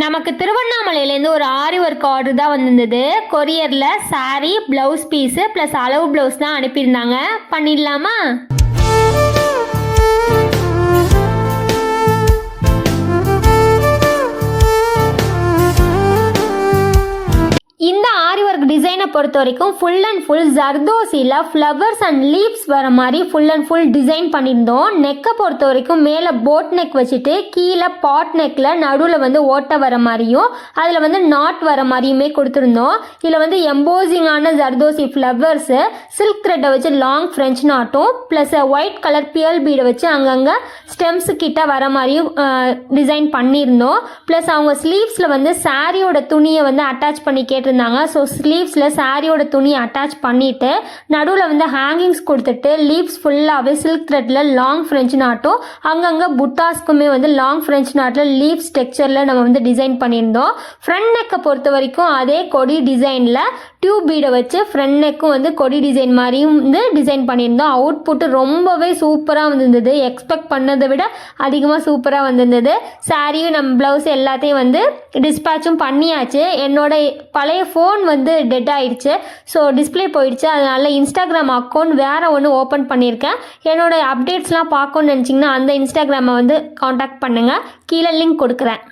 நமக்கு திருவண்ணாமலையிலேருந்து ஒரு ஆரி work order தான் வந்திருந்தது. கொரியரில் சாரீ, ப்ளவுஸ் பீஸு ப்ளஸ் அளவு ப்ளவுஸ் தான் அனுப்பியிருந்தாங்க. பண்ணிடலாமா? இந்த ஆரி ஒர்க் டிசைனை பொறுத்த வரைக்கும் ஃபுல் அண்ட் ஃபுல் ஜர்தோசியில் ஃப்ளவர்ஸ் அண்ட் லீவ்ஸ் வர மாதிரி ஃபுல் அண்ட் ஃபுல் டிசைன் பண்ணியிருந்தோம். நெக்கை பொறுத்த வரைக்கும் மேலே போட் நெக் வச்சுட்டு கீழே பாட் நெக்கில் நடுவில் ஓட்டை வர மாதிரியும் அதில் நாட் வர மாதிரியுமே கொடுத்துருந்தோம். இதில் எம்போசிங்கான ஜர்தோசி ஃப்ளவர்ஸு, சில்க் த்ரெட்டை வச்சு லாங் ஃப்ரெஞ்ச் நாட்டும் ப்ளஸ் ஒயிட் கலர் பியல் பீடை வச்சு அங்கங்கே ஸ்டெம்ஸு கிட்ட வர மாதிரியும் டிசைன் பண்ணியிருந்தோம். ப்ளஸ் அவங்க ஸ்லீவ்ஸில் சாரியோட துணியை அட்டாச் பண்ணி கேட்டிருந்தாங்க. ஸோ ஸ்லீவ்ஸில் சாரியோட துணியை அட்டாச் பண்ணிவிட்டு நடுவில் ஹேங்கிங்ஸ் கொடுத்துட்டு லீவ்ஸ் ஃபுல்லாகவே சில்க் த்ரெட்டில் லாங் ஃப்ரெஞ்ச் நாட்டும் அங்கங்கே புட்டாஸ்க்குமே லாங் ஃப்ரெஞ்ச் நாட்டில் லீவ்ஸ் டெக்ஸ்சரில் நம்ம டிசைன் பண்ணியிருந்தோம். ஃப்ரண்ட் நெக்கை பொறுத்த வரைக்கும் அதே கொடி டிசைனில் டியூப் பீடை வச்சு ஃப்ரண்ட் நெக்கும் கொடி டிசைன் மாதிரியும் டிசைன் பண்ணியிருந்தோம். அவுட்புட்டு ரொம்பவே சூப்பராக வந்திருந்தது. எக்ஸ்பெக்ட் பண்ணதை விட அதிகமாக சூப்பராக வந்திருந்தது. சாரியும் நம்ம ப்ளவுஸ் எல்லாத்தையும் டிஸ்பேச்சும் பண்ணியாச்சு. என்னோட பழைய ஃபோன் டெட் ஆயிடுச்சு. ஸோ டிஸ்பிளே போயிடுச்சு. அதனால் இன்ஸ்டாகிராம் அக்கௌண்ட் வேறு ஒன்று ஓப்பன் பண்ணியிருக்கேன். என்னோடய அப்டேட்ஸ்லாம் பார்க்கணுன்னு நினச்சிங்கன்னா அந்த இன்ஸ்டாகிராமை காண்டாக்ட் பண்ணுங்கள். கீழே லிங்க் கொடுக்குறேன்.